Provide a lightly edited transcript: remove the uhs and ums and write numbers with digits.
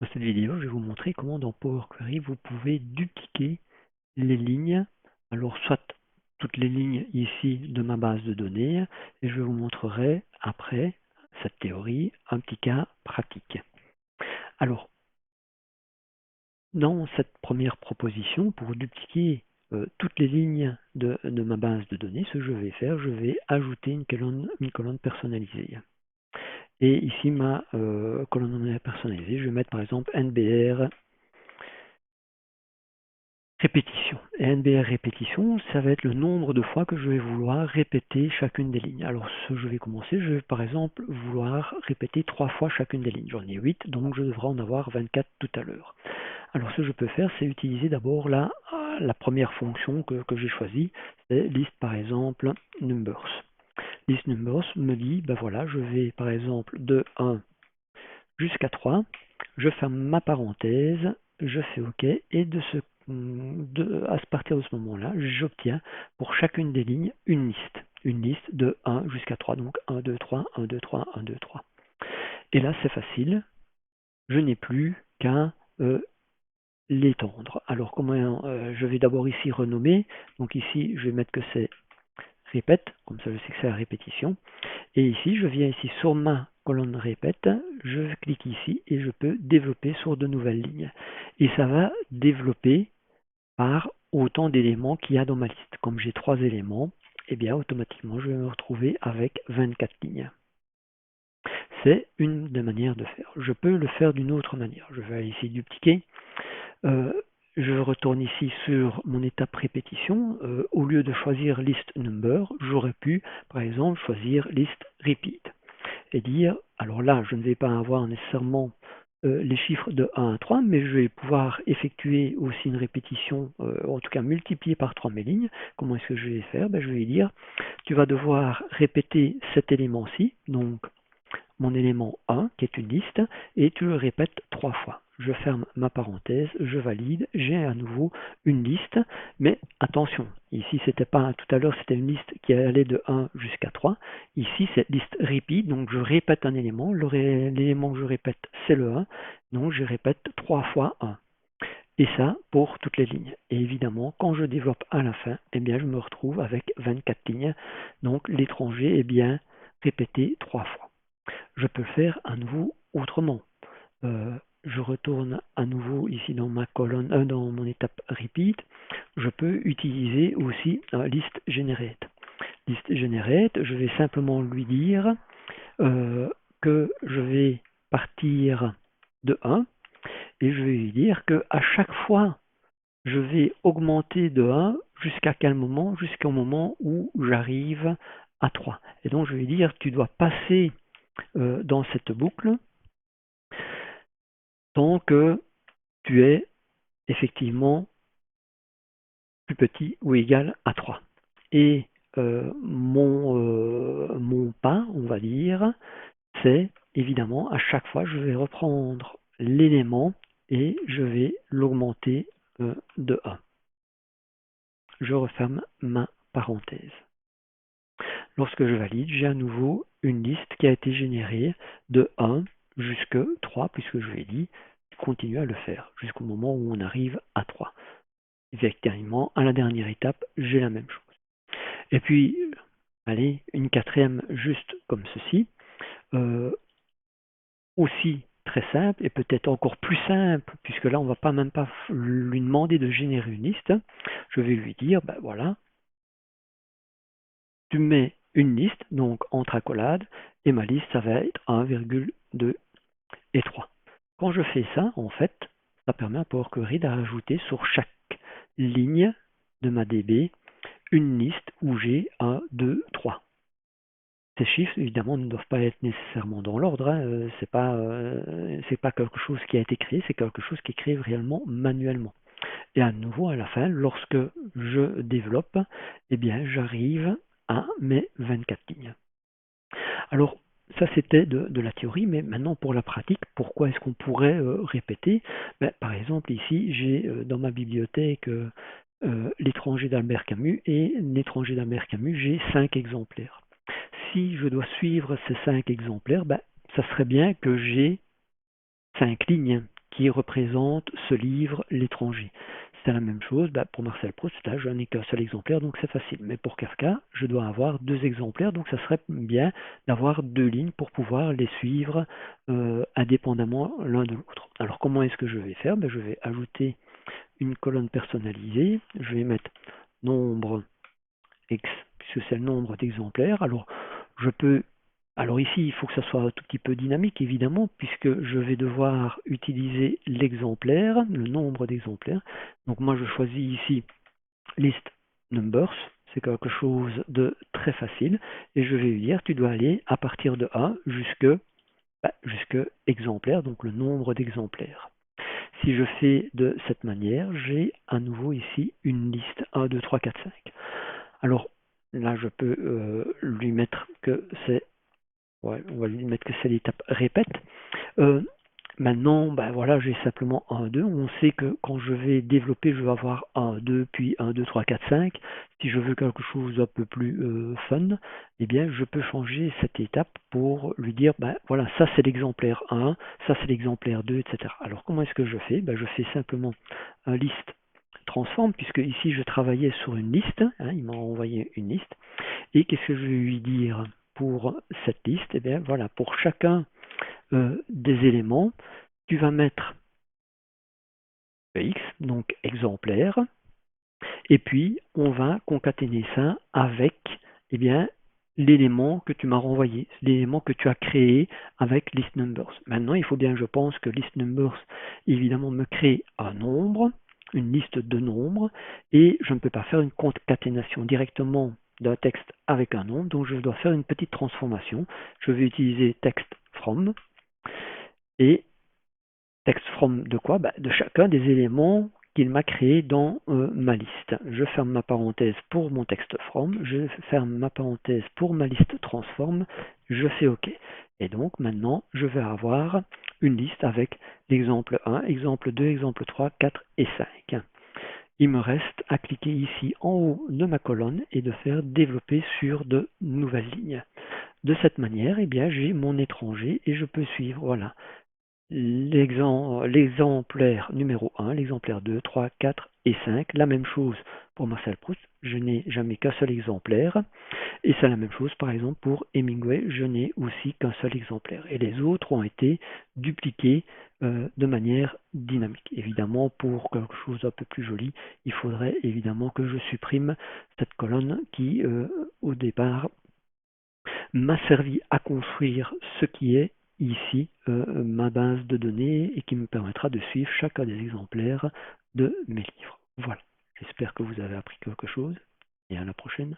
Dans cette vidéo, je vais vous montrer comment dans Power Query, vous pouvez dupliquer les lignes. Alors, soit toutes les lignes ici de ma base de données, et je vous montrerai après cette théorie un petit cas pratique. Alors, dans cette première proposition, pour dupliquer toutes les lignes de ma base de données, ce que je vais faire, je vais ajouter une colonne personnalisée. Et ici, ma colonne personnalisée, je vais mettre par exemple NBR répétition. Et NBR répétition, ça va être le nombre de fois que je vais vouloir répéter chacune des lignes. Alors, je vais commencer, je vais par exemple vouloir répéter 3 fois chacune des lignes. J'en ai 8, donc je devrais en avoir 24 tout à l'heure. Alors, ce que je peux faire, c'est utiliser d'abord la première fonction que j'ai choisie, c'est list par exemple numbers. List numbers me dit, ben voilà, je vais par exemple de 1 jusqu'à 3, je ferme ma parenthèse, je fais OK, et à partir de ce moment-là, j'obtiens pour chacune des lignes une liste de 1 jusqu'à 3, donc 1, 2, 3, 1, 2, 3, 1, 2, 3. Et là, c'est facile, je n'ai plus qu'à l'étendre. Alors, comment je vais d'abord ici renommer, donc ici, je vais mettre que c'est répète, comme ça je sais que c'est la répétition. Et ici, je viens ici sur ma colonne répète, je clique ici et je peux développer sur de nouvelles lignes. Et ça va développer par autant d'éléments qu'il y a dans ma liste. Comme j'ai 3 éléments, et bien automatiquement je vais me retrouver avec 24 lignes. C'est une des manières de faire. Je peux le faire d'une autre manière. Je vais aller ici dupliquer. Je retourne ici sur mon étape répétition. Au lieu de choisir list number, j'aurais pu par exemple choisir list repeat et dire, alors là je ne vais pas avoir nécessairement les chiffres de 1 à 3, mais je vais pouvoir effectuer aussi une répétition, en tout cas multiplier par 3 mes lignes. Comment est-ce que je vais faire? Je vais dire, tu vas devoir répéter cet élément-ci, donc mon élément 1, qui est une liste, et tu le répètes 3 fois. Je ferme ma parenthèse, je valide, j'ai à nouveau une liste, mais attention, ici c'était pas, tout à l'heure c'était une liste qui allait de 1 jusqu'à 3, ici c'est liste repeat, donc je répète un élément, l'élément que je répète c'est le 1, donc je répète 3 fois 1. Et ça pour toutes les lignes. Et évidemment, quand je développe à la fin, eh bien je me retrouve avec 24 lignes, donc l'étranger est bien répété 3 fois. Je peux faire à nouveau autrement. Je retourne à nouveau ici dans ma colonne, dans mon étape repeat. Je peux utiliser aussi list generate. List generate, je vais simplement lui dire que je vais partir de 1 et je vais lui dire que à chaque fois je vais augmenter de 1 jusqu'à quel moment? Jusqu'au moment où j'arrive à 3. Et donc je vais lui dire tu dois passer dans cette boucle tant que tu es effectivement plus petit ou égal à 3. Et mon pas, on va dire, c'est évidemment à chaque fois je vais reprendre l'élément et je vais l'augmenter de 1. Je referme ma parenthèse. Lorsque je valide, j'ai à nouveau une liste qui a été générée de 1 jusqu'à 3, puisque je lui ai dit continue à le faire jusqu'au moment où on arrive à 3. Effectivement, à la dernière étape, j'ai la même chose. Et puis, allez, une quatrième juste comme ceci, aussi très simple et peut-être encore plus simple, puisque là, on ne va pas même pas lui demander de générer une liste. Je vais lui dire, ben voilà, tu mets une liste, donc entre accolades, et ma liste, ça va être 1,2 et 3. Quand je fais ça, en fait, ça permet à Power Query d'ajouter sur chaque ligne de ma DB une liste où j'ai 1, 2, 3. Ces chiffres, évidemment, ne doivent pas être nécessairement dans l'ordre. Hein. C'est pas quelque chose qui a été créé, c'est quelque chose qui est créé réellement manuellement. Et à nouveau, à la fin, lorsque je développe, eh bien, j'arrive à mes 24 lignes. Alors, ça c'était de la théorie, mais maintenant pour la pratique, pourquoi est-ce qu'on pourrait répéter? Par exemple, ici, j'ai dans ma bibliothèque l'étranger d'Albert Camus, et l'étranger d'Albert Camus, j'ai 5 exemplaires. Si je dois suivre ces 5 exemplaires, ça serait bien que j'ai 5 lignes qui représente ce livre, L'étranger. C'est la même chose pour Marcel Proust, là je n'ai qu'un seul exemplaire, donc c'est facile. Mais pour Kafka, je dois avoir 2 exemplaires, donc ça serait bien d'avoir 2 lignes pour pouvoir les suivre indépendamment l'un de l'autre. Alors comment est-ce que je vais faire? Je vais ajouter une colonne personnalisée, je vais mettre nombre X, puisque c'est le nombre d'exemplaires. Alors ici, il faut que ça soit un tout petit peu dynamique, évidemment, puisque je vais devoir utiliser l'exemplaire, le nombre d'exemplaires. Donc moi, je choisis ici list numbers, c'est quelque chose de très facile, et je vais lui dire, tu dois aller à partir de 1 jusque exemplaire, donc le nombre d'exemplaires. Si je fais de cette manière, j'ai à nouveau ici une liste 1, 2, 3, 4, 5. Alors là, je peux lui mettre que c'est, on va lui mettre que c'est l'étape répète. Maintenant, voilà, j'ai simplement 1, 2. On sait que quand je vais développer, je vais avoir 1, 2, puis 1, 2, 3, 4, 5. Si je veux quelque chose un peu plus fun, eh bien, je peux changer cette étape pour lui dire, voilà, ça c'est l'exemplaire 1, ça c'est l'exemplaire 2, etc. Alors, comment est-ce que je fais? Je fais simplement un list transform, puisque ici, je travaillais sur une liste. Il m'a envoyé une liste. Et qu'est-ce que je vais lui dire pour cette liste? Eh bien, voilà, pour chacun des éléments, tu vas mettre X, donc exemplaire, et puis on va concaténer ça avec l'élément que tu m'as renvoyé, l'élément que tu as créé avec list numbers. Maintenant, il faut bien, je pense, que list numbers, évidemment, me crée un nombre, une liste de nombres, et je ne peux pas faire une concaténation directement d'un texte avec un nombre, donc je dois faire une petite transformation. Je vais utiliser text from, et text from de quoi? De chacun des éléments qu'il m'a créé dans ma liste. Je ferme ma parenthèse pour mon text from, je ferme ma parenthèse pour ma liste transform, je fais OK. Et donc maintenant, je vais avoir une liste avec l'exemple 1, exemple 2, exemple 3, 4 et 5. Il me reste à cliquer ici en haut de ma colonne et de faire développer sur de nouvelles lignes. De cette manière, j'ai mon étranger et je peux suivre, voilà, l'exemplaire numéro 1, l'exemplaire 2, 3, 4 et 5. La même chose pour Marcel Proust, je n'ai jamais qu'un seul exemplaire. Et c'est la même chose par exemple pour Hemingway, je n'ai aussi qu'un seul exemplaire. Et les autres ont été dupliqués de manière dynamique. Évidemment, pour quelque chose d'un peu plus joli, il faudrait évidemment que je supprime cette colonne qui, au départ, m'a servi à construire ce qui est ici ma base de données et qui me permettra de suivre chacun des exemplaires de mes livres. Voilà, j'espère que vous avez appris quelque chose et à la prochaine.